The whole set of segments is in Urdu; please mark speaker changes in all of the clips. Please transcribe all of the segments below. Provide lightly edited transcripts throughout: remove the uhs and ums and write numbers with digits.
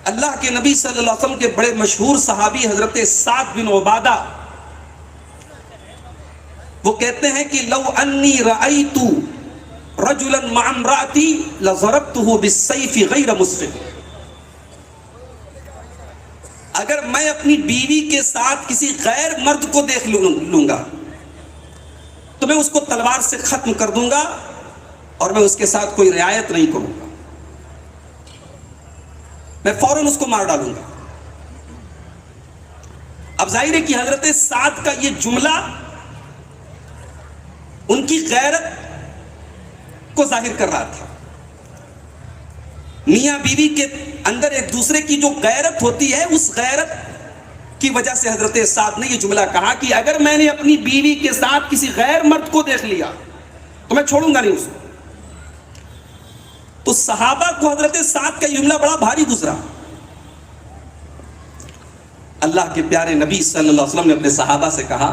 Speaker 1: اللہ کے نبی صلی اللہ علیہ وسلم کے بڑے مشہور صحابی حضرت سعد بن عبادہ وہ کہتے ہیں کہ لو انی رأیت رجلا مع امرأتی لضربته بالسیف غیر مسفک، اگر میں اپنی بیوی کے ساتھ کسی غیر مرد کو دیکھ لوں گا تو میں اس کو تلوار سے ختم کر دوں گا اور میں اس کے ساتھ کوئی رعایت نہیں کروں گا، میں فوراً اس کو مار ڈالوں گا۔ اب ظاہر ہے کہ حضرت سعد کا یہ جملہ ان کی غیرت کو ظاہر کر رہا تھا۔ میاں بیوی کے اندر ایک دوسرے کی جو غیرت ہوتی ہے، اس غیرت کی وجہ سے حضرت سعد نے یہ جملہ کہا کہ اگر میں نے اپنی بیوی کے ساتھ کسی غیر مرد کو دیکھ لیا تو میں چھوڑوں گا نہیں اس کو۔ تو صحابہ کو حضرت سعد کا یہ جملہ بڑا بھاری گزرا۔ اللہ کے پیارے نبی صلی اللہ علیہ وسلم نے اپنے صحابہ سے کہا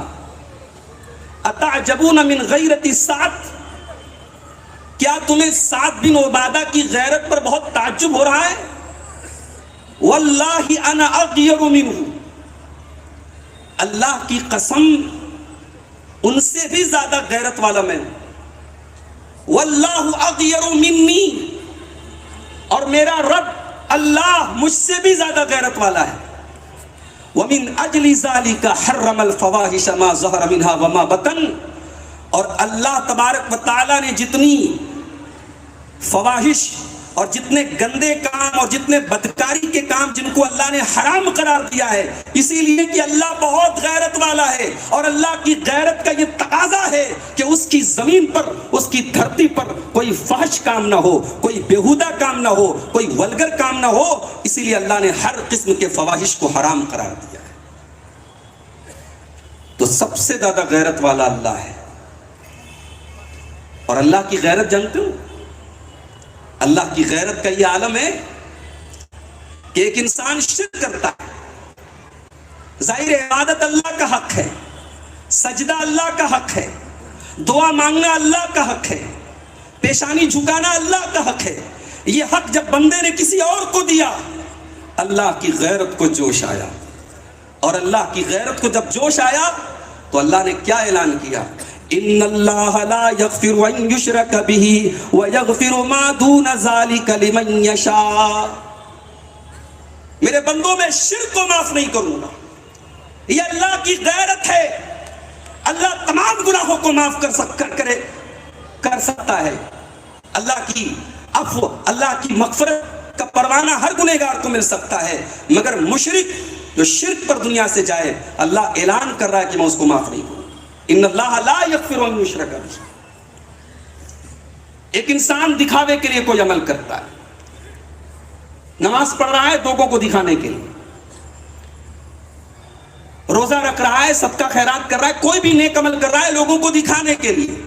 Speaker 1: اتعجبون من غیرت سعد، کیا تمہیں سعد بن عبادہ کی غیرت پر بہت تعجب ہو رہا ہے؟ واللہ انا اغیر منہ، اللہ کی قسم ان سے بھی زیادہ غیرت والا میں ہوں۔ واللہ اغیر منی، اور میرا رب اللہ مجھ سے بھی زیادہ غیرت والا ہے۔ وَمِنْ أَجْلِ ذَلِكَ حَرَّمَ الْفَوَاحِشَ مَا ظَهَرَ مِنْهَا وَمَا بَطَنَ، اور اللہ تبارک و تعالیٰ نے جتنی فواحش اور جتنے گندے کام اور جتنے بدکاری کے کام جن کو اللہ نے حرام قرار دیا ہے، اسی لیے کہ اللہ بہت غیرت والا ہے، اور اللہ کی غیرت کا یہ تقاضا ہے کہ اس کی زمین پر، اس کی دھرتی پر کوئی فحش کام نہ ہو، کوئی بیہودہ کام نہ ہو، کوئی ولگر کام نہ ہو، اسی لیے اللہ نے ہر قسم کے فواحش کو حرام قرار دیا ہے۔ تو سب سے زیادہ غیرت والا اللہ ہے، اور اللہ کی غیرت جانتے ہو؟ اللہ کی غیرت کا یہ عالم ہے کہ ایک انسان شرک کرتا ہے، ظاہر عبادت اللہ کا حق ہے، سجدہ اللہ کا حق ہے، دعا مانگنا اللہ کا حق ہے، پیشانی جھکانا اللہ کا حق ہے، یہ حق جب بندے نے کسی اور کو دیا، اللہ کی غیرت کو جوش آیا، اور اللہ کی غیرت کو جب جوش آیا تو اللہ نے کیا اعلان کیا؟ ان اللہ لا یغفر ان یشرک بہ ویغفر ما دون ذلک لمن یشاء، میرے بندوں میں شرک کو معاف نہیں کروں گا۔ یہ اللہ کی غیرت ہے، اللہ تمام گناہوں کو معاف کر سکتا ہے، اللہ کی عفو، اللہ کی مغفرت کا پروانہ ہر گنہگار کو مل سکتا ہے، مگر مشرک جو شرک پر دنیا سے جائے، اللہ اعلان کر رہا ہے کہ میں اس کو معاف نہیں کروں۔ ان اللہ لا یغفر ان یشرک بہ۔ ایک انسان دکھاوے کے لیے کوئی عمل کرتا ہے، نماز پڑھ رہا ہے لوگوں کو دکھانے کے لیے، روزہ رکھ رہا ہے، صدقہ خیرات کر رہا ہے، کوئی بھی نیک عمل کر رہا ہے لوگوں کو دکھانے کے لیے۔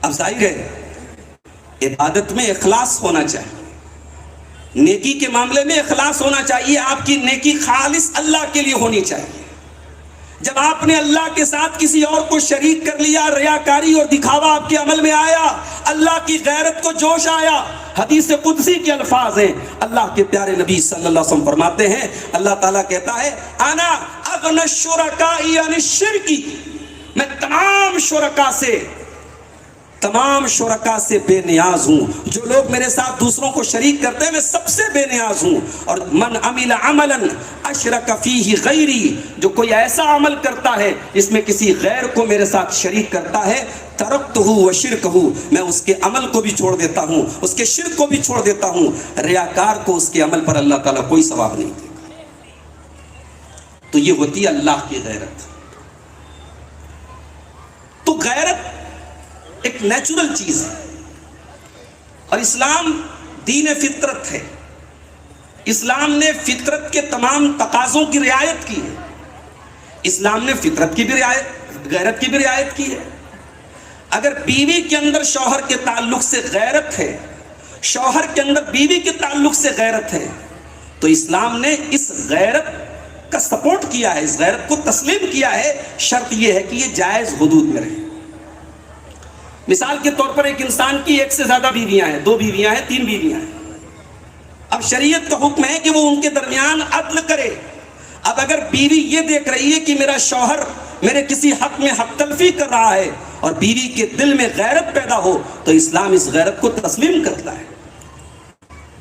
Speaker 1: اب ظاہر ہے عبادت میں اخلاص ہونا چاہیے، نیکی کے معاملے میں اخلاص ہونا چاہیے، آپ کی نیکی خالص اللہ کے لیے ہونی چاہیے۔ جب آپ نے اللہ کے ساتھ کسی اور کو شریک کر لیا، ریاکاری اور دکھاوا آپ کے عمل میں آیا، اللہ کی غیرت کو جوش آیا۔ حدیث قدسی کے الفاظ ہیں، اللہ کے پیارے نبی صلی اللہ علیہ وسلم فرماتے ہیں، اللہ تعالیٰ کہتا ہے انا اغنی الشرکاء عن الشرک، میں تمام شرکاء سے بے نیاز ہوں، جو لوگ میرے ساتھ دوسروں کو شریک کرتے ہیں میں سب سے بے نیاز ہوں۔ اور من عمل عملا اشرک فیہ غیری، جو کوئی ایسا عمل کرتا ہے جس میں کسی غیر کو میرے ساتھ شریک کرتا ہے، ترکتہ وشرکہ، میں اس کے عمل کو بھی چھوڑ دیتا ہوں، اس کے شرک کو بھی چھوڑ دیتا ہوں۔ ریاکار کو اس کے عمل پر اللہ تعالیٰ کوئی ثواب نہیں دے گا۔ تو یہ ہوتی ہے اللہ کی غیرت۔ تو غیرت ایک نیچرل چیز ہے، اور اسلام دین فطرت ہے۔ اسلام نے فطرت کے تمام تقاضوں کی رعایت کی ہے۔ اسلام نے فطرت کی بھی رعایت، غیرت کی بھی رعایت کی ہے۔ اگر بیوی کے اندر شوہر کے تعلق سے غیرت ہے، شوہر کے اندر بیوی کے تعلق سے غیرت ہے، تو اسلام نے اس غیرت کا سپورٹ کیا ہے، اس غیرت کو تسلیم کیا ہے۔ شرط یہ ہے کہ یہ جائز حدود میں رہے۔ مثال کے طور پر ایک انسان کی ایک سے زیادہ بیویاں ہیں، 2 بیویاں ہیں، 3 بیویاں ہیں، اب شریعت کا حکم ہے کہ وہ ان کے درمیان عدل کرے. اب اگر بیوی یہ دیکھ رہی ہے کہ میرا شوہر میرے کسی حق میں حق تلفی کر رہا ہے اور بیوی کے دل میں غیرت پیدا ہو تو اسلام اس غیرت کو تسلیم کرتا ہے.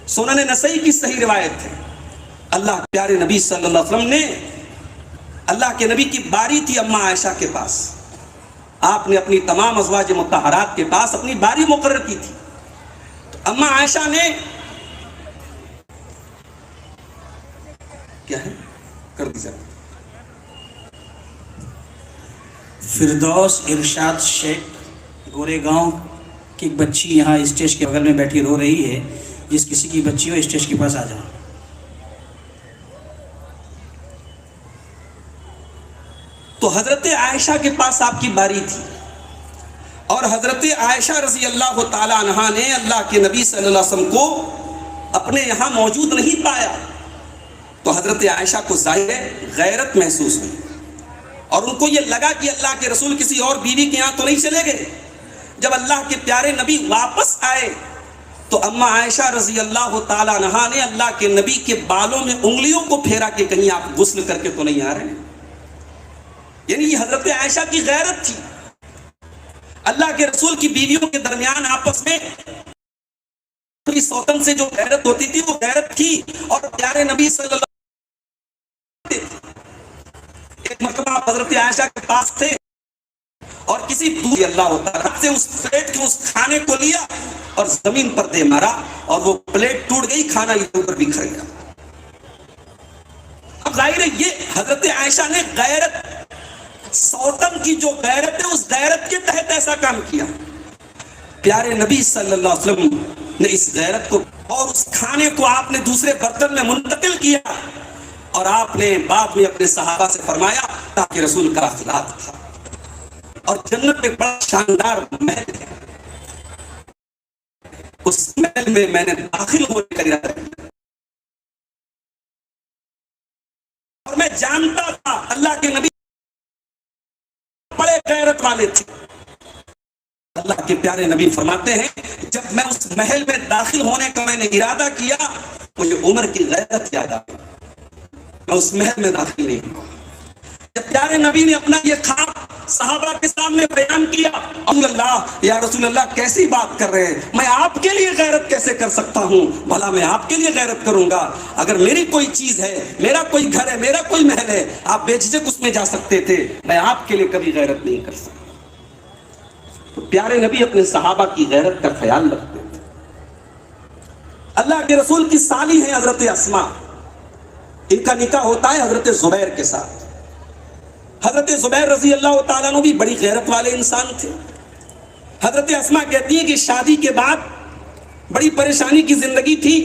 Speaker 1: سنن نسائی کی صحیح روایت ہے, اللہ پیارے نبی صلی اللہ علیہ وسلم نے, اللہ کے نبی کی باری تھی اماں عائشہ کے پاس, آپ نے اپنی تمام ازواج مطہرات کے پاس اپنی باری مقرر کی تھی. تو اماں عائشہ نے کیا ہے کر دیجیے.
Speaker 2: فردوس ارشاد شیخ گورے گاؤں کی ایک بچی یہاں اسٹیج کے بغل میں بیٹھی رو رہی ہے, جس کسی کی بچی ہو اسٹیج کے پاس آ جائے.
Speaker 1: تو حضرت عائشہ کے پاس آپ کی باری تھی اور حضرت عائشہ رضی اللہ تعالی عنہا نے اللہ کے نبی صلی اللہ علیہ وسلم کو اپنے یہاں موجود نہیں پایا. تو حضرت عائشہ کو ظاہر غیرت محسوس ہوئی اور ان کو یہ لگا کہ اللہ کے رسول کسی اور بیوی کے یہاں تو نہیں چلے گئے. جب اللہ کے پیارے نبی واپس آئے تو اماں عائشہ رضی اللہ تعالی عنہا نے اللہ کے نبی کے بالوں میں انگلیوں کو پھیرا کہ کہیں آپ غسل کر کے تو نہیں آ رہے ہیں. یعنی یہ حضرت عائشہ کی غیرت تھی. اللہ کے رسول کی بیویوں کے درمیان آپس میں سوتن سے جو غیرت ہوتی تھی وہ غیرت تھی. اور پیارے نبی صلی اللہ علیہ وسلم ایک مرتبہ آپ حضرت عائشہ کے پاس تھے اور کسی دوسری اللہ تعالیٰ سے اس پلیٹ کے اس کھانے کو لیا اور زمین پر دے مارا اور وہ پلیٹ ٹوٹ گئی, کھانا ادھر اوپر بکھر گیا. اب ظاہر ہے یہ حضرت عائشہ نے غیرت, سوتن کی جو غیرت ہے اس غیرت کے تحت ایسا کام کیا. پیارے نبی صلی اللہ علیہ وسلم نے اس غیرت کو اور اس کھانے کو آپ نے دوسرے برتن میں منتقل کیا اور آپ نے بعد میں اپنے صحابہ سے فرمایا تاکہ رسول کا اخلاق تھا. اور جنت میں بڑا شاندار محل ہے, اس محل میں میں نے داخل ہونے کا ارادہ کیا اور میں جانتا تھا اللہ کے نبی بڑے غیرت والے تھے. اللہ کے پیارے نبی فرماتے ہیں جب میں اس محل میں داخل ہونے کا میں نے ارادہ کیا مجھے عمر کی غیرت یاد آ گئی, میں اس محل میں داخل نہیں ہوا. جب پیارے نبی نے اپنا یہ خواب صحابہ کے سامنے بیان کیا, اللہ یا رسول اللہ کیسی بات کر رہے ہیں, میں آپ کے لیے غیرت کیسے کر سکتا ہوں, بھلا میں آپ کے لیے غیرت کروں گا. اگر میری کوئی چیز ہے, میرا کوئی گھر ہے, میرا کوئی محل ہے, آپ بے جھجک اس میں جا سکتے تھے, میں آپ کے لیے کبھی غیرت نہیں کر سکتا. تو پیارے نبی اپنے صحابہ کی غیرت کا خیال رکھتے تھے. اللہ کے رسول کی سالی ہیں حضرت اسماء, ان کا نکاح ہوتا ہے حضرت زبیر کے ساتھ. حضرت زبیر رضی اللہ تعالیٰ عنہ بھی بڑی غیرت والے انسان تھے. حضرت اسماء کہتی ہیں کہ شادی کے بعد بڑی پریشانی کی زندگی تھی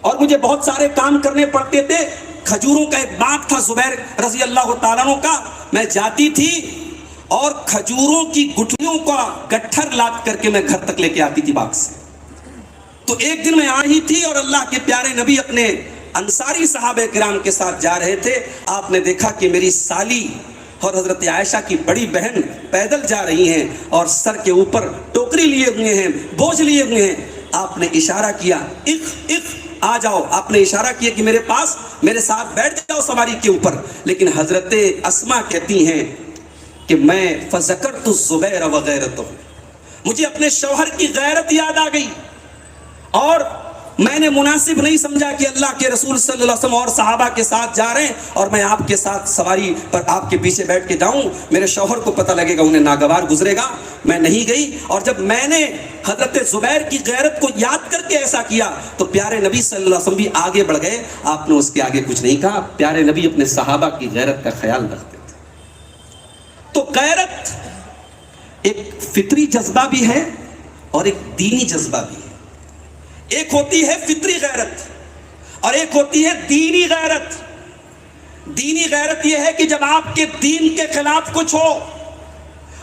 Speaker 1: اور مجھے بہت سارے کام کرنے پڑتے تھے. کھجوروں کا ایک باغ تھا زبیر رضی اللہ تعالیٰ عنہ کا, میں جاتی تھی اور کھجوروں کی گٹھلیوں کا گٹھر لاد کر کے میں گھر تک لے کے آتی تھی باغ سے. تو ایک دن میں آئی تھی اور اللہ کے پیارے نبی اپنے انصاری صحابہ کرام کے ساتھ جا رہے تھے. آپ نے دیکھا کہ میری سالی اور حضرت عائشہ کی بڑی بہن پیدل جا رہی ہیں اور سر کے اوپر ٹوکری لیے ہوئے ہیں, بوجھ لیے ہوئے ہیں. آپ نے اشارہ کیا آ جاؤ, آپ نے اشارہ کیا کہ میرے پاس میرے ساتھ بیٹھ جاؤ سواری کے اوپر. لیکن حضرت اسماء کہتی ہیں کہ میں فذکرت الزبیر وغیرتہ, مجھے اپنے شوہر کی غیرت یاد آ گئی اور میں نے مناسب نہیں سمجھا کہ اللہ کے رسول صلی اللہ علیہ وسلم اور صحابہ کے ساتھ جا رہے ہیں اور میں آپ کے ساتھ سواری پر آپ کے پیچھے بیٹھ کے جاؤں, میرے شوہر کو پتہ لگے گا, انہیں ناگوار گزرے گا. میں نہیں گئی. اور جب میں نے حضرت زبیر کی غیرت کو یاد کر کے ایسا کیا تو پیارے نبی صلی اللہ علیہ وسلم بھی آگے بڑھ گئے. آپ نے اس کے آگے کچھ نہیں کہا. پیارے نبی اپنے صحابہ کی غیرت کا خیال رکھتے تھے. تو غیرت ایک فطری جذبہ بھی ہے اور ایک دینی جذبہ بھی ہے. ایک ہوتی ہے فطری غیرت اور ایک ہوتی ہے دینی غیرت. دینی غیرت یہ ہے کہ جب آپ کے دین کے خلاف کچھ ہو,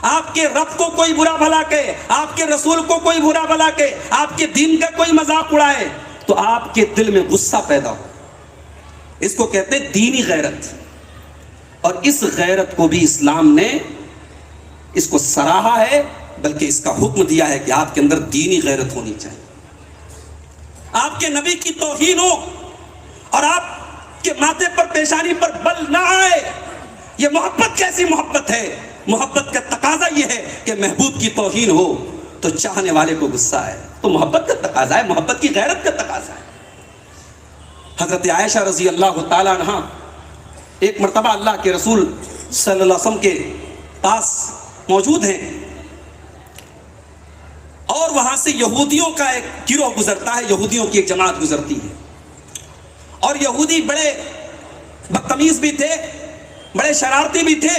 Speaker 1: آپ کے رب کو کوئی برا بھلا کہے, آپ کے رسول کو کوئی برا بھلا کہے, آپ کے دین کا کوئی مذاق اڑائے تو آپ کے دل میں غصہ پیدا ہو. اس کو کہتے ہیں دینی غیرت. اور اس غیرت کو بھی اسلام نے اس کو سراہا ہے, بلکہ اس کا حکم دیا ہے کہ آپ کے اندر دینی غیرت ہونی چاہیے. آپ کے نبی کی توہین ہو اور آپ کے ماتھے پر پیشانی پر بل نہ آئے، یہ محبت کیسی محبت ہے؟ محبت کا تقاضا یہ ہے کہ محبوب کی توہین ہو تو چاہنے والے کو غصہ ہے، تو محبت کا تقاضا ہے، محبت کی غیرت کا تقاضا ہے۔ حضرت عائشہ رضی اللہ تعالیٰ عنہ ایک مرتبہ اللہ کے رسول صلی اللہ علیہ وسلم کے پاس موجود ہیں اور وہاں سے یہودیوں کا ایک گروہ گزرتا ہے، یہودیوں کی ایک جماعت گزرتی ہے، اور یہودی بڑے بدتمیز بھی تھے، بڑے شرارتی بھی تھے،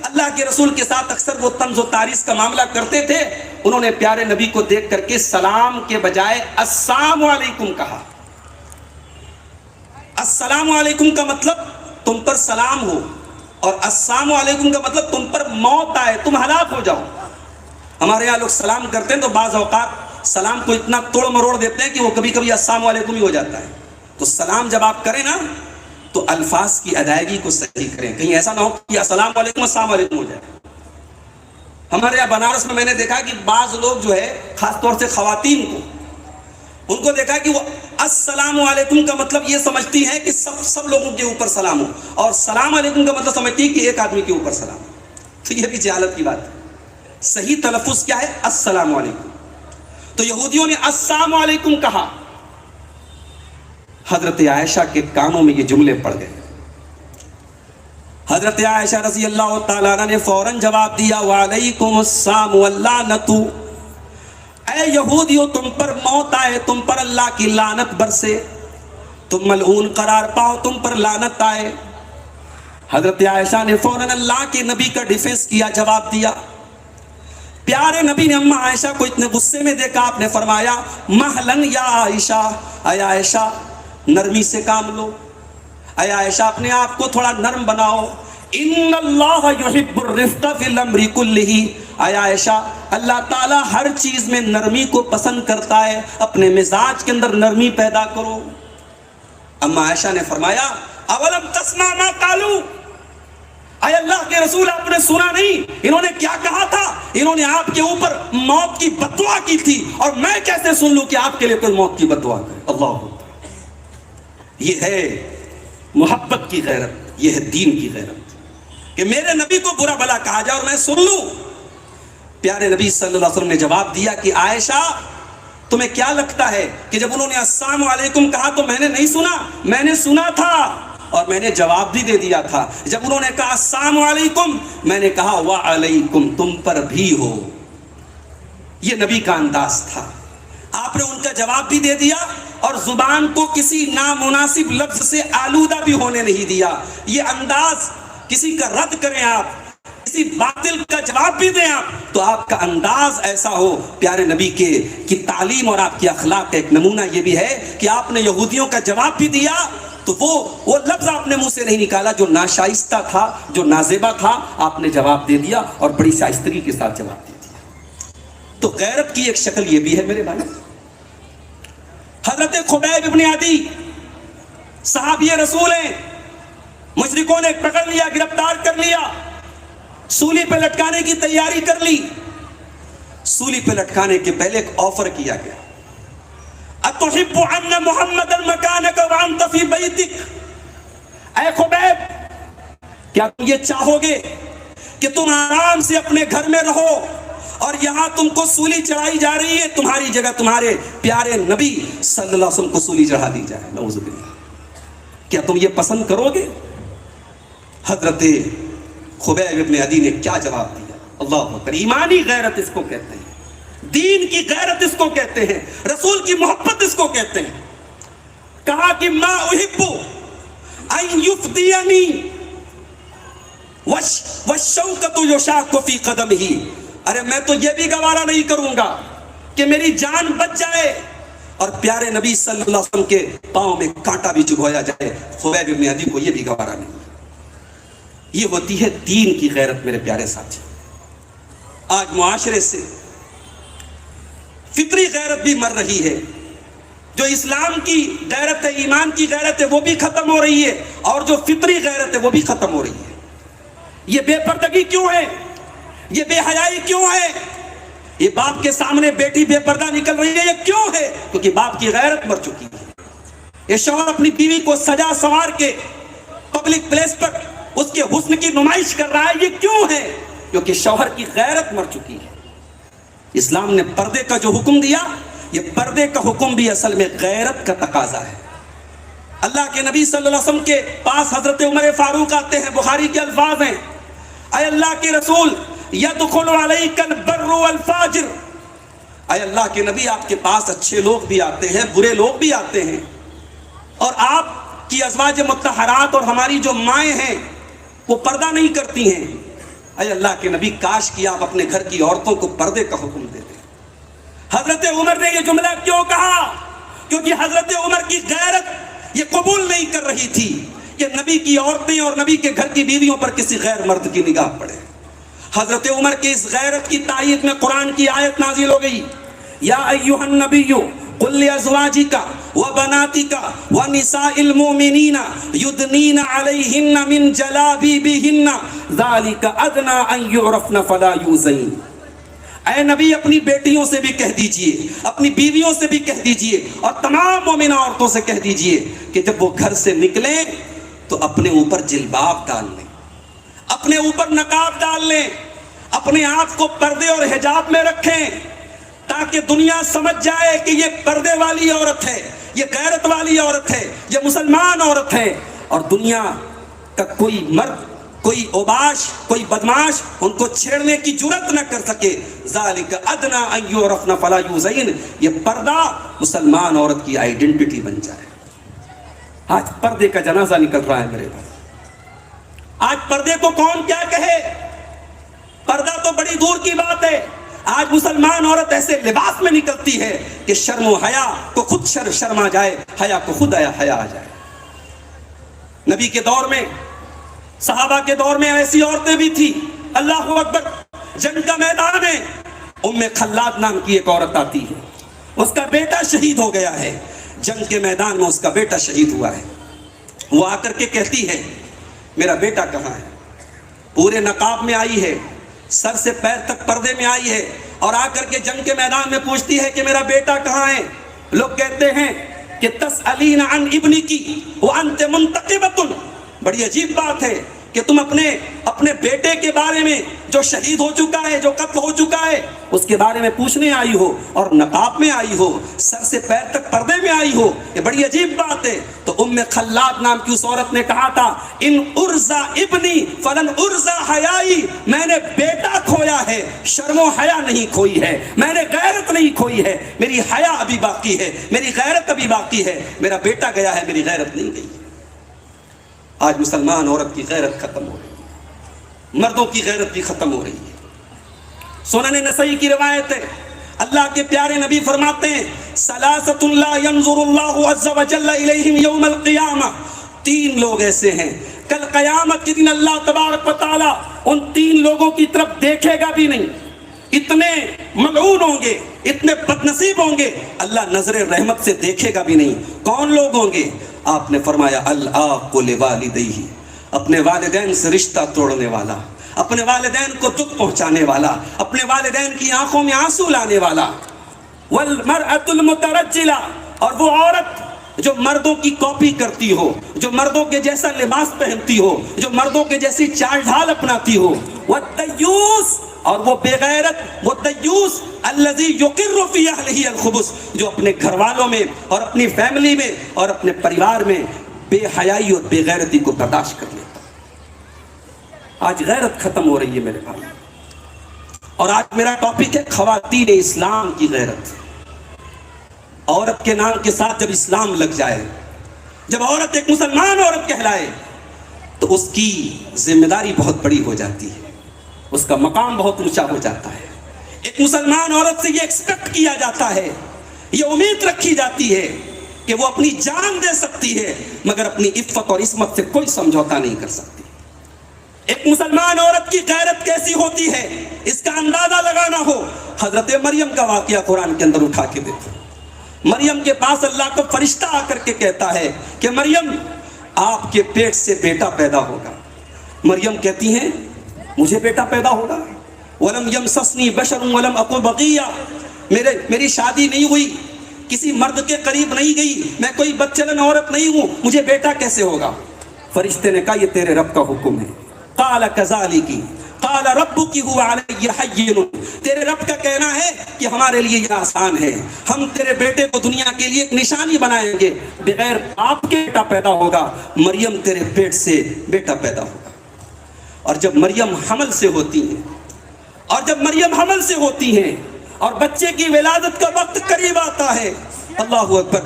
Speaker 1: اللہ کے رسول کے ساتھ اکثر وہ طنز و تعریض کا معاملہ کرتے تھے۔ انہوں نے پیارے نبی کو دیکھ کر کے سلام کے بجائے السلام علیکم کہا۔ السلام علیکم کا مطلب تم پر سلام ہو، اور السلام علیکم کا مطلب تم پر موت آئے، تم ہلاک ہو جاؤ۔ ہمارے یہاں لوگ سلام کرتے ہیں تو بعض اوقات سلام کو اتنا توڑ مروڑ دیتے ہیں کہ وہ کبھی کبھی السلام علیکم ہی ہو جاتا ہے۔ تو سلام جب آپ کریں نا تو الفاظ کی ادائیگی کو صحیح کریں، کہیں ایسا نہ ہو کہ السلام علیکم السلام علیکم ہو جائے۔ ہمارے یہاں بنارس میں نے دیکھا کہ بعض لوگ جو ہے خاص طور سے خواتین کو، ان کو دیکھا کہ وہ السلام علیکم کا مطلب یہ سمجھتی ہیں کہ سب لوگوں کے اوپر سلام ہو، اور سلام علیکم کا مطلب سمجھتی ہے کہ ایک آدمی کے اوپر سلام ہو۔ تو یہ بھی جہالت کی بات ہے۔ صحیح تلفظ کیا ہے؟ السلام علیکم۔ تو یہودیوں نے السلام علیکم کہا، حضرت عائشہ کے کانوں میں یہ جملے پڑ گئے۔ حضرت عائشہ رضی اللہ تعالیٰ عنہ نے فوراً جواب دیا، وعلیکم السلام واللعنت، اے یہودیو تم پر موت آئے، تم پر اللہ کی لعنت برسے، تم ملعون قرار پاؤ، تم پر لعنت آئے۔ حضرت عائشہ نے فوراً اللہ کے نبی کا ڈیفنس کیا، جواب دیا۔ پیارے نبی نے اماں عائشہ کو اتنے غصے میں دیکھا، آپ نے فرمایا مہلن یا عائشہ، اے عائشہ نرمی سے کام لو، اے عائشہ اپنے آپ کو تھوڑا نرم بناؤ، ان اللہ یحب الرفق فی الامر کلہ، اے عائشہ اللہ تعالیٰ ہر چیز میں نرمی کو پسند کرتا ہے، اپنے مزاج کے اندر نرمی پیدا کرو۔ اماں عائشہ نے فرمایا اولم تسمع ما قالوا، اے اللہ کے رسول آپ نے سنا نہیں انہوں نے کیا کہا تھا؟ انہوں نے آپ کے اوپر موت کی بد دعا کی تھی، اور میں کیسے سن لوں کہ آپ کے لیے کوئی موت کی بد دعا کرے؟ اللہ، یہ ہے محبت کی غیرت، یہ ہے دین کی غیرت، کہ میرے نبی کو برا بھلا کہا جائے اور میں سن لوں۔ پیارے نبی صلی اللہ علیہ وسلم نے جواب دیا کہ عائشہ تمہیں کیا لگتا ہے کہ جب انہوں نے السلام علیکم کہا تو میں نے نہیں سنا؟ میں نے سنا تھا اور میں نے جواب بھی دے دیا تھا۔ جب انہوں نے کہا السلام علیکم، میں نے کہا وعلیکم، تم پر بھی ہو۔ یہ نبی کا انداز تھا، آپ نے ان کا جواب بھی دے دیا اور زبان کو کسی نامناسب لفظ سے آلودہ بھی ہونے نہیں دیا۔ یہ انداز کسی کا رد کریں آپ، کسی باطل کا جواب بھی دیں آپ، تو آپ کا انداز ایسا ہو پیارے نبی کی تعلیم اور آپ کی اخلاق کا ایک نمونہ یہ بھی ہے کہ آپ نے یہودیوں کا جواب بھی دیا تو وہ لفظ آپ نے منہ سے نہیں نکالا جو ناشائستہ تھا، جو نازیبہ تھا، آپ نے جواب دے دیا اور بڑی شائستگی کے ساتھ جواب دے دیا۔ تو غیرت کی ایک شکل یہ بھی ہے میرے بھائی۔ حضرت خبیب ابن عدی صحابی رسول ہیں، مشرکوں نے پکڑ لیا، گرفتار کر لیا، سولی پہ لٹکانے کی تیاری کر لی۔ سولی پہ لٹکانے کے پہلے ایک آفر کیا گیا، اتحب ان محمد مکانک وانت فی بیتک، اے خبیب کیا تم یہ چاہو گے کہ تم آرام سے اپنے گھر میں رہو اور یہاں تم کو سولی چڑھائی جا رہی ہے، تمہاری جگہ تمہارے پیارے نبی صلی اللہ علیہ وسلم کو سولی چڑھا دی جائے؟ نعوذ باللہ، کیا تم یہ پسند کرو گے؟ حضرت خبیب ابن عدی نے کیا جواب دیا؟ اللہ اکبر! ایمانی غیرت اس کو کہتے ہیں، دین کی غیرت اس کو کہتے ہیں، رسول کی محبت اس کو کہتے ہیں۔ کہا کہ ما احب ان یفدینی والشوکۃ یشاق فی قدمہ، ارے میں تو یہ بھی گوارا نہیں کروں گا کہ میری جان بچ جائے اور پیارے نبی صلی اللہ علیہ وسلم کے پاؤں میں کانٹا بھی چبھایا جائے، خبیب ابن عدی کو یہ بھی گوارا نہیں۔ یہ ہوتی ہے دین کی غیرت میرے پیارے ساتھی۔ آج معاشرے سے فطری غیرت بھی مر رہی ہے، جو اسلام کی غیرت ہے، ایمان کی غیرت ہے، وہ بھی ختم ہو رہی ہے، اور جو فطری غیرت ہے وہ بھی ختم ہو رہی ہے۔ یہ بے پردگی کیوں ہے؟ یہ بے حیائی کیوں ہے؟ یہ باپ کے سامنے بیٹی بے پردہ نکل رہی ہے، یہ کیوں ہے؟ کیونکہ باپ کی غیرت مر چکی ہے۔ یہ شوہر اپنی بیوی کو سجا سوار کے پبلک پلیس پر اس کے حسن کی نمائش کر رہا ہے، یہ کیوں ہے؟ کیونکہ شوہر کی غیرت مر چکی ہے۔ اسلام نے پردے کا جو حکم دیا، یہ پردے کا حکم بھی اصل میں غیرت کا تقاضا ہے۔ اللہ کے نبی صلی اللہ علیہ وسلم کے پاس حضرت عمر فاروق آتے ہیں، بخاری کے الفاظ ہیں، اے اللہ کے رسول یدخل علیک البر والفاجر، اے اللہ کے نبی آپ کے پاس اچھے لوگ بھی آتے ہیں، برے لوگ بھی آتے ہیں، اور آپ کی ازواج مطہرات اور ہماری جو مائیں ہیں وہ پردہ نہیں کرتی ہیں، اے اللہ کے نبی کاش کہ آپ اپنے گھر کی عورتوں کو پردے کا حکم دے دیں۔ حضرت عمر نے یہ جملہ کیوں کہا؟ کیونکہ حضرت عمر کی غیرت یہ قبول نہیں کر رہی تھی کہ نبی کی عورتیں اور نبی کے گھر کی بیویوں پر کسی غیر مرد کی نگاہ پڑے۔ حضرت عمر کی اس غیرت کی تائید میں قرآن کی آیت نازل ہو گئی، یا ایھا النبی قل لازواجک وبناتک ونساء المؤمنین یدنین علیہن من جلابیبہن ذلک ادنی ان یعرفن فلا یؤذین۔ اے نبی اپنی بیٹیوں سے بھی کہہ دیجئے، اپنی بیویوں سے بھی کہہ دیجئے، اور تمام مومنہ عورتوں سے کہہ دیجئے کہ جب وہ گھر سے نکلیں تو اپنے اوپر جلباب ڈال لیں، اپنے اوپر نقاب ڈال لیں، اپنے آپ کو پردے اور حجاب میں رکھیں، تاکہ دنیا سمجھ جائے کہ یہ پردے والی عورت ہے، یہ غیرت والی عورت ہے، یہ مسلمان عورت ہے، اور دنیا کا کوئی مرد، کوئی اوباش، کوئی بدماش ان کو چھیڑنے کی جرات نہ کر سکے۔ ذالک ادنی ان یعرفن فلا یؤذین، یہ پردہ مسلمان عورت کی آئیڈینٹی بن جائے۔ آج پردے کا جنازہ نکل رہا ہے میرے بھائی، آج پردے کو کون کیا کہے؟ پردہ تو بڑی دور کی بات ہے، آج مسلمان عورت ایسے لباس میں نکلتی ہے کہ شرم و حیا کو خود شرم آ جائے، حیا کو خود حیا آ جائے۔ نبی کے دور میں، صحابہ کے دور میں ایسی عورتیں بھی تھی، اللہ اکبر، جنگ کا میدان ہے، ام خلاد نام کی ایک عورت آتی ہے، اس کا بیٹا شہید ہو گیا ہے، جنگ کے میدان میں اس کا بیٹا شہید ہوا ہے، وہ آ کر کے کہتی ہے میرا بیٹا کہاں ہے؟ پورے نقاب میں آئی ہے، سر سے پیر تک پردے میں آئی ہے، اور آ کر کے جنگ کے میدان میں پوچھتی ہے کہ میرا بیٹا کہاں ہے؟ لوگ کہتے ہیں کہ تسألین عن ابنکی وانت منتقبۃ، بڑی عجیب بات ہے کہ تم اپنے بیٹے کے بارے میں جو شہید ہو چکا ہے، جو قتل ہو چکا ہے، اس کے بارے میں پوچھنے آئی ہو، اور نقاب میں آئی ہو، سر سے پیر تک پردے میں آئی ہو، یہ بڑی عجیب بات ہے۔ تو ام خلاد نام کی اس عورت نے کہا تھا ان ارزا ابنی فلن ارزا حیائی، میں نے بیٹا کھویا ہے، شرم و حیا نہیں کھوئی ہے، میں نے غیرت نہیں کھوئی ہے، میری حیا ابھی باقی ہے، میری غیرت ابھی باقی ہے، میرا بیٹا گیا ہے، میری غیرت نہیں گئی۔ آج مسلمان عورت کی غیرت ختم ہو رہی ہے، مردوں کی غیرت بھی ختم ہو رہی ہے۔ سنن نسائی کی روایت ہے، اللہ کے پیارے نبی فرماتے ہیں ثلاثۃ لا ينظر اللہ عز وجل الیہم یوم القیامہ، تین لوگ ایسے ہیں کل قیامت کے دن اللہ تبارک و تعالی ان تین لوگوں کی طرف دیکھے گا بھی نہیں، اتنے ملعون ہوں گے، اتنے بدنصیب ہوں گے، اللہ نظر رحمت سے دیکھے گا بھی نہیں۔ کون لوگ ہوں گے؟ آپ نے فرمایا العاق لوالدیہ، اپنے والدین سے رشتہ توڑنے والا، اپنے والدین کو دکھ پہنچانے والا، اپنے والدین کی آنکھوں میں آنسو لانے والا، والمرأة المترجلہ، اور وہ عورت جو مردوں کی کاپی کرتی ہو، جو مردوں کے جیسا لباس پہنتی ہو، جو مردوں کے جیسی چال ڈھال اپناتی ہو، والدیوس، اور وہ بے غیرت، وہ دیوس الذی یقر فی اہلہ الخبث، جو اپنے گھر والوں میں اور اپنی فیملی میں اور اپنے پریوار میں بے حیائی اور بے غیرتی کو برداشت کر لیتا۔ آج غیرت ختم ہو رہی ہے میرے بھائی، اور آج میرا ٹاپک ہے خواتین اسلام کی غیرت۔ عورت کے نام کے ساتھ جب اسلام لگ جائے، جب عورت ایک مسلمان عورت کہلائے، تو اس کی ذمہ داری بہت بڑی ہو جاتی ہے، اس کا مقام بہت اونچا ہو جاتا ہے۔ ایک مسلمان عورت سے یہ ایکسپیکٹ کیا جاتا ہے، یہ امید رکھی جاتی ہے کہ وہ اپنی جان دے سکتی ہے، مگر اپنی عفت اور عصمت سے کوئی سمجھوتا نہیں کر سکتی۔ ایک مسلمان عورت کی غیرت کیسی ہوتی ہے اس کا اندازہ لگانا ہو، حضرت مریم کا واقعہ قرآن کے اندر اٹھا کے دیکھو۔ مریم کے پاس اللہ کا فرشتہ آ کر کے کہتا ہے کہ مریم آپ کے پیٹ سے بیٹا پیدا ہوگا۔ مریم کہتی ہیں مجھے بیٹا پیدا ہوگا؟ وَلَمْ يَمْسَسْنِي بَشَرٌ وَلَمْ أَكُ بَغِيًّا، میری شادی نہیں ہوئی، کسی مرد کے قریب نہیں گئی، میں کوئی بدچلن عورت نہیں ہوں، مجھے بیٹا کیسے ہوگا؟ فرشتے نے کہا یہ تیرے رب کا حکم ہے۔ قال كذلك قال ربك هو علي حين، تیرے رب کا کہنا ہے کہ ہمارے لیے یہ آسان ہے، ہم تیرے بیٹے کو دنیا کے لیے ایک نشانی بنائیں گے، بغیر باپ کے بیٹا پیدا ہوگا، مریم تیرے پیٹ سے بیٹا پیدا ہوگا۔ اور جب مریم حمل سے ہوتی ہیں اور بچے کی ولادت کا وقت قریب آتا ہے، اللہ اکبر،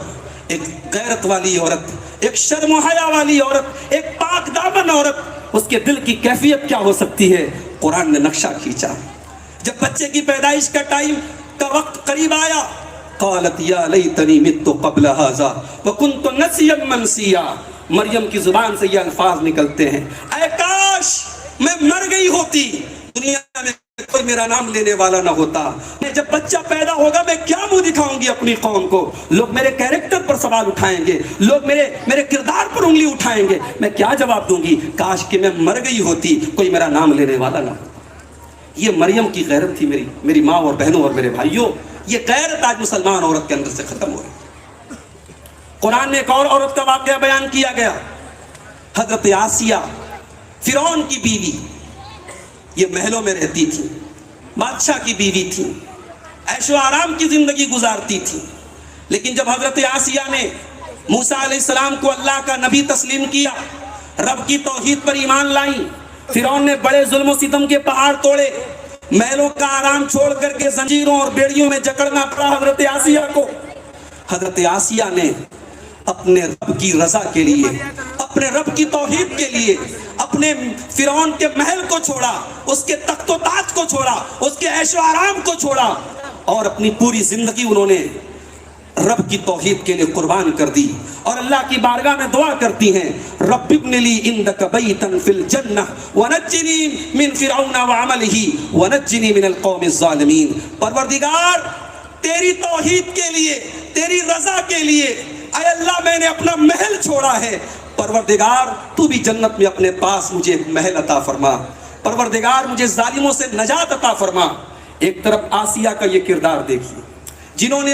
Speaker 1: ایک غیرت والی عورت، ایک شرم و حیا والی عورت، ایک پاک دامن عورت، اس کے دل کی کیفیت کیا ہو سکتی ہے؟ قرآن نے نقشہ کھینچا۔ جب بچے کی پیدائش کا ٹائم کا وقت قریب آیا، قالت یا لیتنی مت قبل ھذا وکنت نسیا منسیا، مریم کی زبان سے یہ الفاظ نکلتے ہیں، اے کاش میں مر گئی ہوتی، دنیا میں کوئی میرا نام لینے والا نہ ہوتا، جب بچہ پیدا ہوگا میں کیا منہ دکھاؤں گی اپنی قوم کو، لوگ میرے کیریکٹر پر سوال اٹھائیں گے، لوگ میرے کردار پر انگلی اٹھائیں گے، میں کیا جواب دوں گی؟ کاش کہ میں مر گئی ہوتی، کوئی میرا نام لینے والا نہ ہوتا۔ یہ مریم کی غیرت تھی، میری ماں اور بہنوں اور میرے بھائیوں، یہ غیرت آج مسلمان عورت کے اندر سے ختم ہو رہی۔ قرآن میں ایک اور عورت کا واقعہ بیان کیا گیا، حضرت آسیہ، فرعون کی بیوی، یہ محلوں میں رہتی تھی، بادشاہ کی بیوی تھی، عیش و آرام کی زندگی گزارتی تھی، لیکن جب حضرت آسیہ نے موسیٰ علیہ السلام کو اللہ کا نبی تسلیم کیا، رب کی توحید پر ایمان لائیں، فرعون نے بڑے ظلم و ستم کے پہاڑ توڑے، محلوں کا آرام چھوڑ کر کے زنجیروں اور بیڑیوں میں جکڑنا پڑا حضرت آسیہ کو۔ حضرت آسیہ نے اپنے رب کی رضا کے لیے، اپنے رب کی توحید کے لیے اپنے فرعون کے محل کو چھوڑا، اس کے تخت و تاج کو چھوڑا، اس کے عیش و آرام کو چھوڑا، اور اپنی پوری زندگی انہوں نے رب کی توحید کے لیے قربان کر دی، اور اللہ کی بارگاہ میں دعا کرتی ہیں، رب ابن لی عندک بیتا فی الجنہ ونجنی من فرعون وعملہ ونجنی من القوم الظالمین۔ پروردگار تیری توحید کے لیے، تیری رضا کے لیے، اے اللہ میں نے اپنا محل چھوڑا ہے، پروردگار تو بھی جنت میں اپنے پاس مجھے ایک محل عطا فرما، پروردگار مجھے ظالموں سے نجات عطا فرما۔ ایک طرف آسیہ کا یہ کردار دیکھیے، جنہوں نے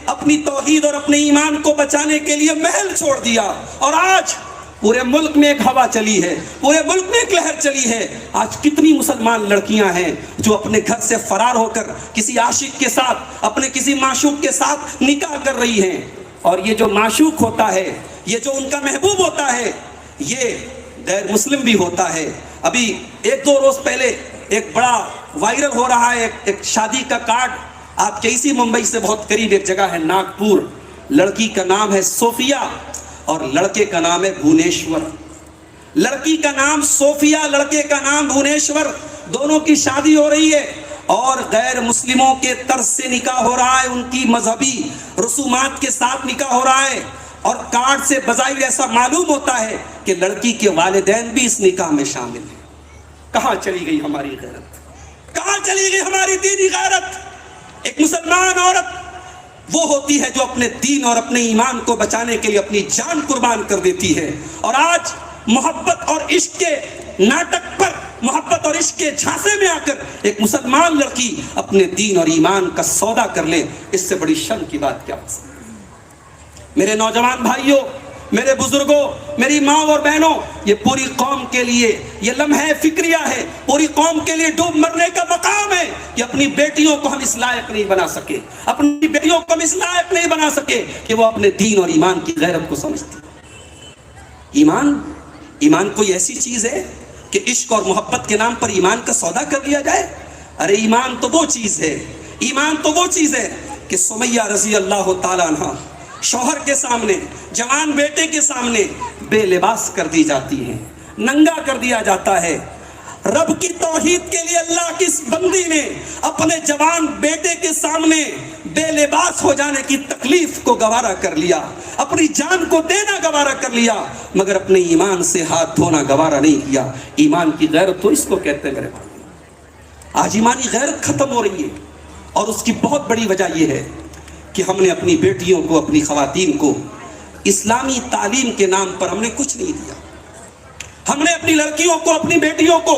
Speaker 1: اپنی توحید اور اپنے ایمان کو بچانے کے لیے محل چھوڑ دیا، اور آج پورے ملک میں ایک ہوا چلی ہے، پورے ملک میں ایک لہر چلی ہے۔ آج کتنی مسلمان لڑکیاں ہیں جو اپنے گھر سے فرار ہو کر کسی عاشق کے ساتھ، اپنے کسی معشوق کے ساتھ نکاح کر رہی ہیں، اور یہ جو معشوق ہوتا ہے، یہ جو ان کا محبوب ہوتا ہے، یہ غیر مسلم بھی ہوتا ہے۔ ابھی ایک دو روز پہلے ایک بڑا وائرل ہو رہا ہے ایک شادی کا کارڈ، آپ کے اسی ممبئی سے بہت قریب ایک جگہ ہے ناگپور، لڑکی کا نام ہے صوفیہ اور لڑکے کا نام ہے بھونیشور۔ لڑکی کا نام صوفیہ، لڑکے کا نام بھونیشور، دونوں کی شادی ہو رہی ہے، اور غیر مسلموں کے طرز سے نکاح ہو رہا ہے، ان کی مذہبی رسومات کے ساتھ نکاح ہو رہا ہے، اور کارڈ سے بظاہر ایسا معلوم ہوتا ہے کہ لڑکی کے والدین بھی اس نکاح میں شامل ہیں۔ کہاں چلی گئی ہماری غیرت؟ کہاں چلی گئی ہماری دینی غیرت؟ ایک مسلمان عورت وہ ہوتی ہے جو اپنے دین اور اپنے ایمان کو بچانے کے لیے اپنی جان قربان کر دیتی ہے، اور آج محبت اور عشق کے ناٹک پر، محبت اور عشق کے جھانسے میں آ کر ایک مسلمان لڑکی اپنے دین اور ایمان کا سودا کر لے، اس سے بڑی شرم کی بات کیا ہو سکتی ہے؟ میرے نوجوان بھائیوں، میرے بزرگوں، میری ماں اور بہنوں، یہ پوری قوم کے لیے یہ لمحہ فکریہ ہے، پوری قوم کے لیے ڈوب مرنے کا مقام ہے کہ اپنی بیٹیوں کو ہم اس لائق نہیں بنا سکے، اپنی بیٹیوں کو ہم اس لائق نہیں بنا سکے کہ وہ اپنے دین اور ایمان کی غیرت کو سمجھتی۔ ایمان کوئی ایسی چیز ہے کہ عشق اور محبت کے نام پر ایمان کا سودا کر لیا جائے؟ ارے ایمان تو وہ چیز ہے، ایمان تو وہ چیز ہے کہ سمیہ رضی اللہ تعالیٰ عنہ شوہر کے سامنے، جوان بیٹے کے سامنے بے لباس کر دی جاتی ہیں، ننگا کر دیا جاتا ہے۔ رب کی توحید کے لیے اللہ کی اس بندی نے اپنے جوان بیٹے کے سامنے بے لباس ہو جانے کی تکلیف کو گوارا کر لیا، اپنی جان کو دینا گوارا کر لیا، مگر اپنے ایمان سے ہاتھ دھونا گوارا نہیں کیا۔ ایمان کی غیرت تو اس کو کہتے ہیں میرے بھائی۔ آج ایمانی غیرت ختم ہو رہی ہے، اور اس کی بہت بڑی وجہ یہ ہے کہ ہم نے اپنی بیٹیوں کو، اپنی خواتین کو اسلامی تعلیم کے نام پر ہم نے کچھ نہیں دیا۔ ہم نے اپنی لڑکیوں کو، اپنی بیٹیوں کو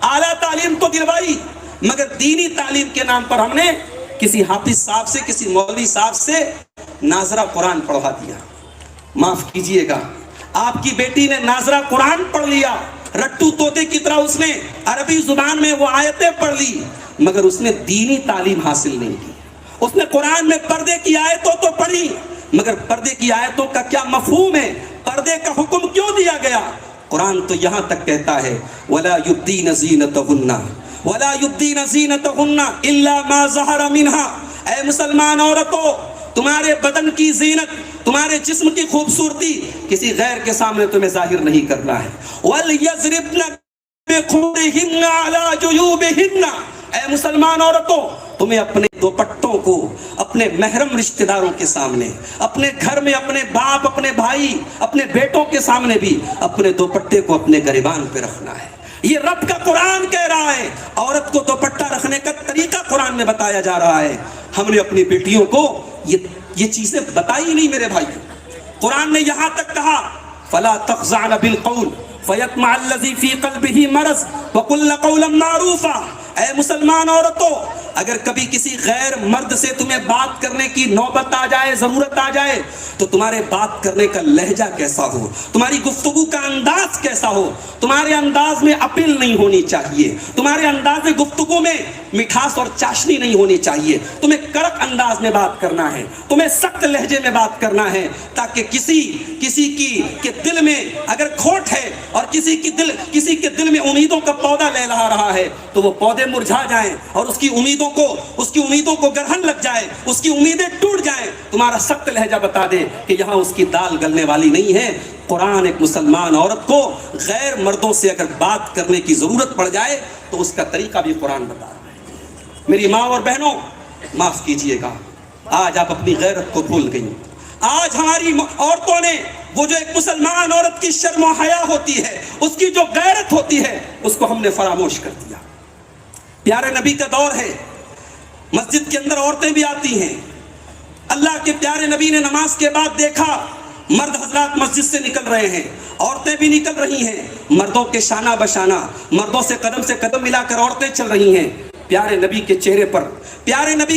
Speaker 1: اعلیٰ تعلیم تو دلوائی، مگر دینی تعلیم کے نام پر ہم نے کسی حافظ صاحب سے، کسی مولوی صاحب سے ناظرہ قرآن پڑھوا دیا۔ معاف کیجئے گا، آپ کی بیٹی نے ناظرہ قرآن پڑھ لیا، رٹو طوطے کی طرح اس نے عربی زبان میں وہ آیتیں پڑھ لی، مگر اس نے دینی تعلیم حاصل نہیں کی۔ اس نے قرآن میں پردے کی آیتوں تو پڑھی، مگر پردے کی آیتوں کا کیا مفہوم ہے، پردے کا حکم کیوں دیا گیا؟ قرآن تو یہاں تک کہتا ہے وَلَا يُبْدِينَ زِينَتَهُنَّ وَلَا يُبْدِينَ زِينَتَهُنَّ إِلَّا مَا ظَهَرَ مِنْهَا۔ اے مسلمان عورتوں، تمہارے بدن کی زینت، تمہارے جسم کی خوبصورتی کسی غیر کے سامنے تمہیں ظاہر نہیں کرنا ہے۔ وَلْيَضْرِبْنَ بِخُمُرِهِنَّ عَلَى جُيُوبِهِنَّ۔ اے مسلمان عورتوں، تمہیں اپنے دوپٹوں کو اپنے محرم رشتہ داروں کے سامنے، اپنے گھر میں اپنے باپ، اپنے بھائی، اپنے بیٹوں کے سامنے بھی اپنے دوپٹے کو اپنے گریبان پہ رکھنا ہے۔ یہ رب کا قرآن کہہ رہا ہے۔ عورت کو دوپٹہ رکھنے کا طریقہ قرآن میں بتایا جا رہا ہے۔ ہم نے اپنی بیٹیوں کو یہ چیزیں بتائی نہیں میرے بھائی۔ قرآن نے یہاں تک کہا فَلَا تَخْضَعْنَ بِالْقَوْلِ فَيَطْمَعَ الَّذِي فِي قَلْبِهِ مَرَضٌ وَقُلْنَ قَوْلًا مَّعْرُوفًا۔ اے مسلمان عورتوں، اگر کبھی کسی غیر مرد سے تمہیں بات کرنے کی نوبت آ جائے، ضرورت آ جائے، تو تمہارے بات کرنے کا لہجہ کیسا ہو، تمہاری گفتگو کا انداز کیسا ہو۔ تمہارے انداز میں اپیل نہیں ہونی چاہیے، تمہارے انداز گفتگو میں مٹھاس اور چاشنی نہیں ہونی چاہیے۔ تمہیں کڑک انداز میں بات کرنا ہے، تمہیں سخت لہجے میں بات کرنا ہے، تاکہ کسی کے دل میں اگر کھوٹ ہے اور کسی کے دل میں امیدوں کا پودا لے رہا ہے تو وہ پودے مرجھا جائیں اور اس کی امیدوں کو گرہن لگ جائے، اس کی امیدیں ٹوٹ جائیں۔ تمہارا سخت لہجہ بتا دے کہ یہاں اس کی دال گلنے والی نہیں ہے۔ قرآن ایک مسلمان عورت کو غیر مردوں سے اگر بات کرنے کی ضرورت پڑ جائے تو اس کا طریقہ بھی قرآن بتا رہا ہے۔ میری ماں اور بہنوں، معاف کیجئے گا، آج آپ اپنی غیرت کو بھول گئی۔ آج ہماری عورتوں نے وہ جو ایک مسلمان عورت کی شرم و حیا ہوتی ہے، اس کی جو غیرت ہوتی ہے، اس کو ہم نے فراموش کر دیا۔ پیارے نبی کا دور ہے، مسجد کے اندر عورتیں بھی آتی ہیں۔ اللہ کے پیارے نبی نے نماز کے بعد دیکھا مرد حضرات مسجد سے نکل رہے ہیں، عورتیں بھی نکل رہی ہیں، مردوں کے شانہ بشانہ، مردوں سے قدم ملا کر عورتیں چل رہی ہیں۔ پیارے نبی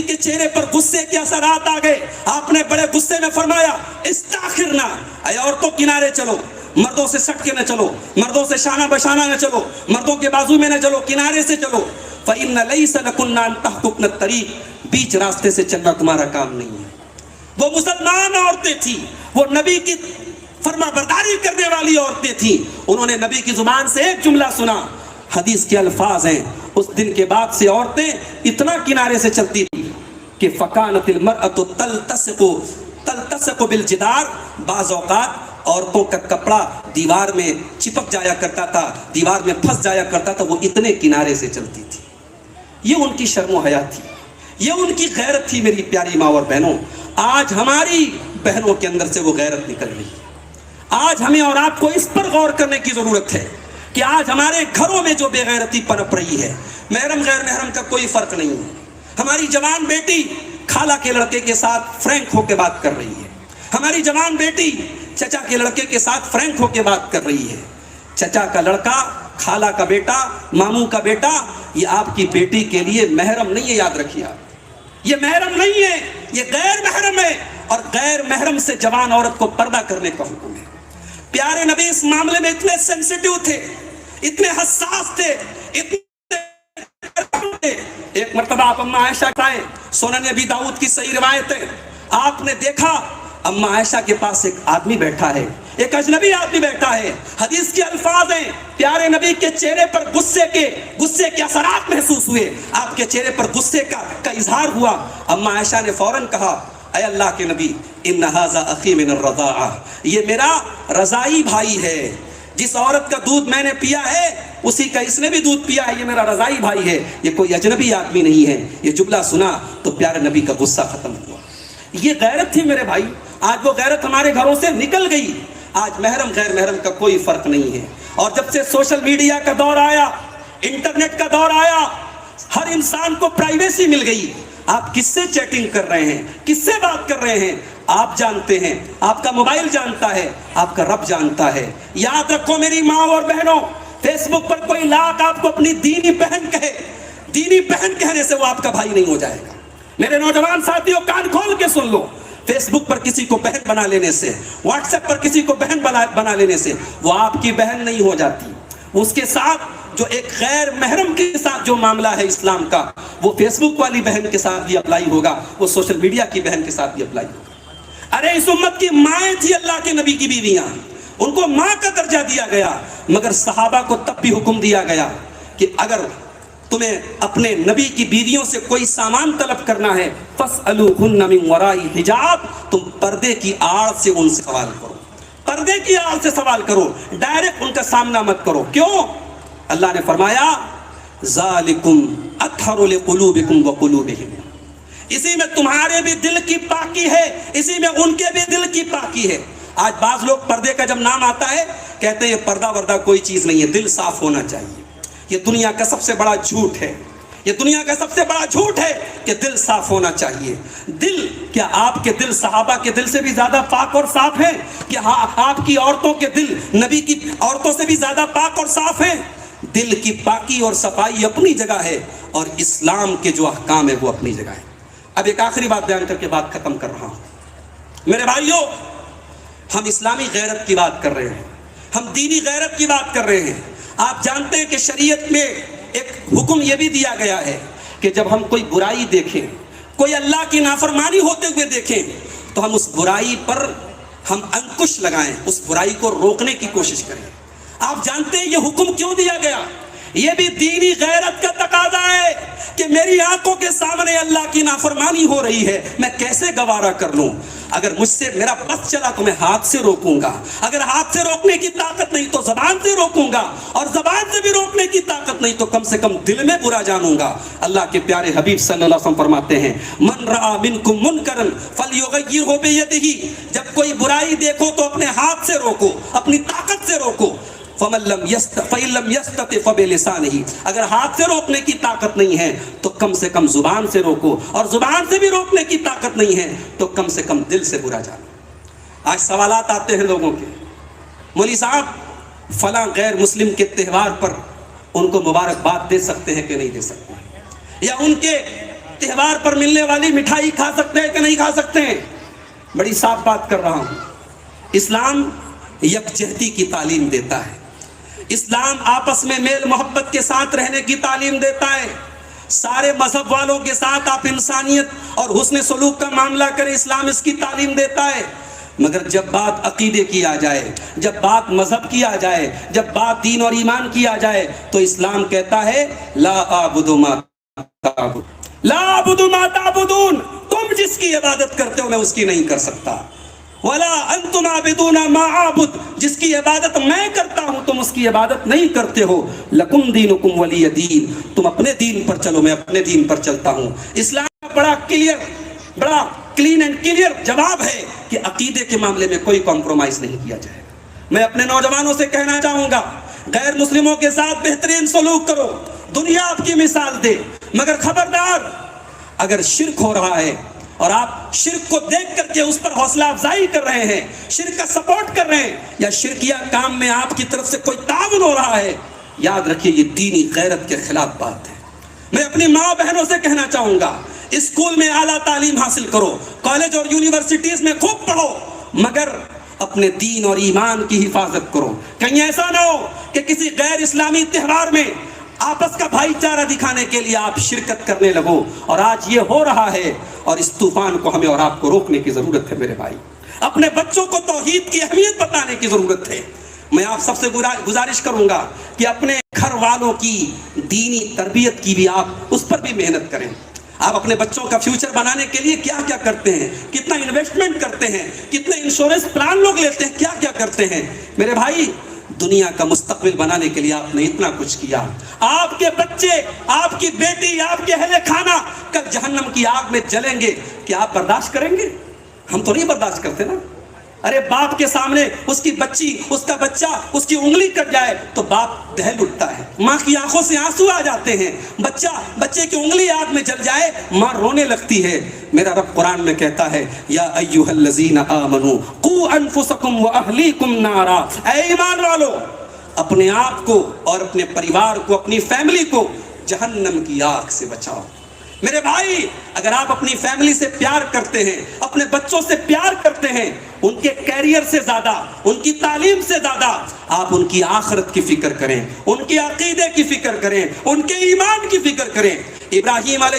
Speaker 1: کے چہرے پر غصے کے اثرات آ گئے۔ آپ نے بڑے غصے میں فرمایا استاخرنا، اے عورتوں کنارے چلو، مردوں سے سٹ کے نہ چلو، مردوں سے شانہ بشانہ نہ چلو، مردوں کے بازو میں نہ چلو، کنارے سے چلو۔ فَإِنَّ لَيْسَ لَكُنَّ أَن تَحْقُقْنَ الطَّرِيقَ، بیچ راستے سے چلنا تمہارا کام نہیں ہے۔ وہ مسلمان عورتیں تھیں، وہ نبی کی فرما برداری کرنے والی عورتیں تھیں۔ انہوں نے نبی کی زبان سے ایک جملہ سنا، حدیث کے الفاظ ہیں، اس دن کے بعد سے عورتیں اتنا کنارے سے چلتی تھی کہ فَكَانَتِ الْمَرْأَةُ تَلْتَصِقُ بِالْجِدَارِ، بعض اوقات عورتوں کا کپڑا دیوار میں چپک جایا کرتا تھا، دیوار میں پھنس جایا کرتا تھا، وہ اتنے کنارے سے چلتی تھی۔ یہ ان کی شرم و حیا تھی، یہ ان کی غیرت تھی۔ میری پیاری ماں اور بہنوں، آج ہماری بہنوں کے اندر سے وہ غیرت نکل رہی ہے۔ آج ہمیں اور آپ کو اس پر غور کرنے کی ضرورت ہے کہ آج ہمارے گھروں میں جو بے غیرتی پنپ رہی ہے، محرم غیر محرم کا کوئی فرق نہیں ہے۔ ہماری جوان بیٹی خالہ کے لڑکے کے ساتھ فرینک ہو کے بات کر رہی ہے، ہماری جوان بیٹی چچا کے لڑکے کے ساتھ فرینک ہو کے بات کر رہی ہے۔ چچا کا لڑکا، خالہ کا بیٹا، ماموں کا بیٹا، یہ آپ کی بیٹی کے لیے محرم نہیں ہے، یاد رکھیے آپ، یہ محرم نہیں ہے، یہ غیر محرم ہے۔ اور غیر محرم سے جوان عورت کو پردہ کرنے کا حکم ہے۔ پیارے نبی اس معاملے میں اتنے سینسیٹیو تھے، اتنے حساس تھے، ایک مرتبہ آپ اماں عائشہ آئے، سنن ابی داؤد کی صحیح روایت ہے، آپ نے دیکھا اماں عائشہ کے پاس ایک آدمی بیٹھا ہے، ایک اجنبی آدمی بیٹھا ہے۔ حدیث کے الفاظ ہیں، پیارے نبی کے چہرے پر غصے کے اثرات محسوس ہوئے، آپ کے چہرے پر غصے کا اظہار ہوا۔ اماں عائشہ نے فوراً کہا اے اللہ کے نبی ان ھذا اخی من الرضاعہ، یہ میرا رضائی بھائی ہے، جس عورت کا دودھ میں نے پیا ہے اسی کا اس نے بھی دودھ پیا ہے، یہ میرا رضائی بھائی ہے، یہ کوئی اجنبی آدمی نہیں ہے۔ یہ جملہ سنا تو پیارے نبی کا غصہ ختم ہوا۔ یہ غیرت تھی میرے بھائی، آج وہ غیرت ہمارے گھروں سے نکل گئی۔ آج محرم غیر محرم کا کوئی فرق نہیں ہے۔ اور جب سے سوشل میڈیا کا دور آیا، انٹرنیٹ کا دور آیا، ہر انسان کو پرائیویسی مل گئی۔ آپ کس سے چیٹنگ کر رہے ہیں، کس سے بات کر رہے ہیں، آپ جانتے ہیں، آپ کا موبائل جانتا ہے، آپ کا رب جانتا ہے۔ یاد رکھو میری ماں اور بہنوں، فیس بک پر کوئی لاکھ آپ کو اپنی دینی بہن کہے، دینی بہن کہنے سے وہ آپ کا بھائی نہیں ہو جائے گا۔ میرے نوجوان ساتھیوں کان کھول کے سن لو، فیس بک پر کسی کو بہن بنا لینے سے، واٹس ایپ پر کسی کو بہن بنا لینے سے وہ آپ کی بہن نہیں ہو جاتی۔ اس کے ساتھ جو ایک غیر محرم کے ساتھ جو معاملہ ہے اسلام کا، وہ فیس بک والی بہن کے ساتھ بھی اپلائی ہوگا، وہ سوشل میڈیا کی بہن کے ساتھ بھی اپلائی ہوگا۔ ارے اس امت کی مائیں تھی اللہ کے نبی کی بیویاں، ان کو ماں کا درجہ دیا گیا، مگر صحابہ کو تب بھی حکم دیا گیا کہ اگر تمہیں اپنے نبی کی بیویوں سے کوئی سامان طلب کرنا ہے فَاسْأَلُوهُنَّ مِنْ وَرَاءِ حجاب، تم پردے کی آڑ سے ان سے سوال کرو، پردے کی آڑ سے سوال کرو، ڈائریکٹ ان کا سامنا مت کرو۔ کیوں؟ اللہ نے فرمایا ذَلِكُمْ أَطْهَرُ لِقُلُوبِكُمْ وَقُلُوبِهِمْ، اسی میں تمہارے بھی دل کی پاکی ہے، اسی میں ان کے بھی دل کی پاکی ہے۔ آج بعض لوگ پردے کا جب نام آتا ہے کہتے ہیں یہ پردہ وردہ کوئی چیز نہیں ہے، دل صاف ہونا چاہیے۔ یہ دنیا کا سب سے بڑا جھوٹ ہے، یہ دنیا کا سب سے بڑا جھوٹ ہے کہ دل صاف ہونا چاہیے۔ دل کیا آپ کے دل صحابہ کے دل سے بھی زیادہ پاک اور صاف ہیں؟ کہ ہاں آپ کی عورتوں کے دل نبی کی عورتوں سے بھی زیادہ پاک اور صاف ہیں؟ دل کی پاکی اور صفائی اپنی جگہ ہے، اور اسلام کے جو احکام ہے وہ اپنی جگہ ہے۔ اب ایک آخری بات بیان کر کے بات ختم کر رہا ہوں۔ میرے بھائیوں، ہم اسلامی غیرت کی بات کر رہے ہیں، ہم دینی غیرت کی بات کر رہے ہیں۔ آپ جانتے ہیں کہ شریعت میں ایک حکم یہ بھی دیا گیا ہے کہ جب ہم کوئی برائی دیکھیں، کوئی اللہ کی نافرمانی ہوتے ہوئے دیکھیں، تو ہم اس برائی پر ہم انکش لگائیں، اس برائی کو روکنے کی کوشش کریں۔ آپ جانتے ہیں یہ حکم کیوں دیا گیا؟ یہ بھی دینی غیرت کا تقاضا ہے کہ میری آنکھوں کے سامنے اللہ کی نافرمانی ہو رہی ہے، میں کیسے گوارا کر لوں؟ اگر مجھ سے میرا بس چلا تو میں ہاتھ سے روکوں گا، اگر ہاتھ سے روکنے کی طاقت نہیں تو زبان سے روکوں گا، اور زبان سے بھی روکنے کی طاقت نہیں تو کم سے کم دل میں برا جانوں گا۔ اللہ کے پیارے حبیب صلی اللہ علیہ وسلم فرماتے ہیں من رأى منکم منکرا فلیغیرہ بیدہ، جب کوئی برائی دیکھو تو اپنے ہاتھ سے روکو، اپنی طاقت سے روکو۔ فَإِن لَمْ يَسْتَطِعْ فَبِلِسَانِهِ، اگر ہاتھ سے روکنے کی طاقت نہیں ہے تو کم سے کم زبان سے روکو، اور زبان سے بھی روکنے کی طاقت نہیں ہے تو کم سے کم دل سے برا جانو۔ آج سوالات آتے ہیں لوگوں کے، مولوی صاحب فلاں غیر مسلم کے تہوار پر ان کو مبارکباد دے سکتے ہیں کہ نہیں دے سکتے، یا ان کے تہوار پر ملنے والی مٹھائی کھا سکتے ہیں کہ نہیں کھا سکتے ہیں؟ بڑی صاف بات کر رہا ہوں، اسلام یکجہتی کی تعلیم دیتا ہے، اسلام آپس میں میل محبت کے ساتھ رہنے کی تعلیم دیتا ہے۔ سارے مذہب والوں کے ساتھ آپ انسانیت اور حسن سلوک کا معاملہ کریں، اسلام اس کی تعلیم دیتا ہے۔ مگر جب بات عقیدے کی آ جائے، جب بات مذہب کی آ جائے، جب بات دین اور ایمان کی آ جائے، تو اسلام کہتا ہے لا اعبد ما تعبد لا اعبد ما تعبدون، تم جس کی عبادت کرتے ہو میں اس کی نہیں کر سکتا۔ وَلَا أَنْتُمْ عَابِدُونَ مَا عَابُدْ، جس کی عبادت میں کرتا ہوں تم اس کی عبادت نہیں کرتے ہو۔ لَكُمْ دِينُكُمْ وَلِيَ دِينِ، تم اپنے دین پر چلو میں اپنے دین پر چلتا ہوں۔ اسلام کا بڑا کلین اینڈ کلیئر جواب ہے کہ عقیدے کے معاملے میں کوئی کمپرومائز نہیں کیا جائے گا۔ میں اپنے نوجوانوں سے کہنا چاہوں گا غیر مسلموں کے ساتھ بہترین سلوک کرو، دنیا آپ کی مثال دے، مگر خبردار اگر شرک ہو رہا ہے اور آپ شرک کو دیکھ کر کے اس پر حوصلہ افزائی کر رہے ہیں، شرک کا سپورٹ کر رہے ہیں، یا شرکیہ کام میں آپ کی طرف سے کوئی تعاون ہو رہا ہے، یاد رکھیے یہ دینی غیرت کے خلاف بات ہے۔ میں اپنی ماں بہنوں سے کہنا چاہوں گا اسکول میں اعلیٰ تعلیم حاصل کرو، کالج اور یونیورسٹیز میں خوب پڑھو، مگر اپنے دین اور ایمان کی حفاظت کرو۔ کہیں ایسا نہ ہو کہ کسی غیر اسلامی تہوار میں آپس کا بھائی چارہ دکھانے کے لیے آپ شرکت کرنے لگو، اور آج یہ ہو رہا ہے، اور اس طوفان کو ہمیں اور آپ کو روکنے کی ضرورت ہے۔ میرے بھائی، اپنے بچوں کو توحید کی اہمیت بتانے کی ضرورت ہے۔ میں آپ سب سے گزارش کروں گا کہ اپنے گھر والوں کی دینی تربیت کی بھی آپ اس پر بھی محنت کریں۔ آپ اپنے بچوں کا فیوچر بنانے کے لیے کیا کیا کرتے ہیں، کتنا انویسٹمنٹ کرتے ہیں، کتنے انشورنس پلان لوگ لیتے ہیں، کیا کیا کرتے ہیں؟ میرے بھائی، دنیا کا مستقبل بنانے کے لیے آپ نے اتنا کچھ کیا، آپ کے بچے، آپ کی بیٹی، آپ کے اہل خانہ کل جہنم کی آگ میں جلیں گے، کیا آپ برداشت کریں گے؟ ہم تو نہیں برداشت کرتے نا۔ ارے باپ کے سامنے اس کی بچی، اس کا بچہ، اس کی انگلی کٹ جائے تو باپ دہل اٹھتا ہے، ماں کی آنکھوں سے آنسو آ جاتے ہیں، بچے کی انگلی آگ میں جل جائے ماں رونے لگتی ہے۔ میرا رب قرآن میں کہتا ہے یا ایھا الذین آمنوا قوا انفسکم واہلیکم نارا، اے ایمان والو اپنے آپ کو اور اپنے پریوار کو، اپنی فیملی کو جہنم کی آگ سے بچاؤ۔ میرے بھائی، اگر آپ اپنی فیملی سے پیار کرتے ہیں، اپنے بچوں سے پیار کرتے ہیں، ان کے کیریئر سے زیادہ، ان کی تعلیم سے زیادہ آپ ان کی آخرت کی فکر کریں، ان کے عقیدے کی فکر کریں، ان کے ایمان کی فکر کریں۔ ابراہیم علیہ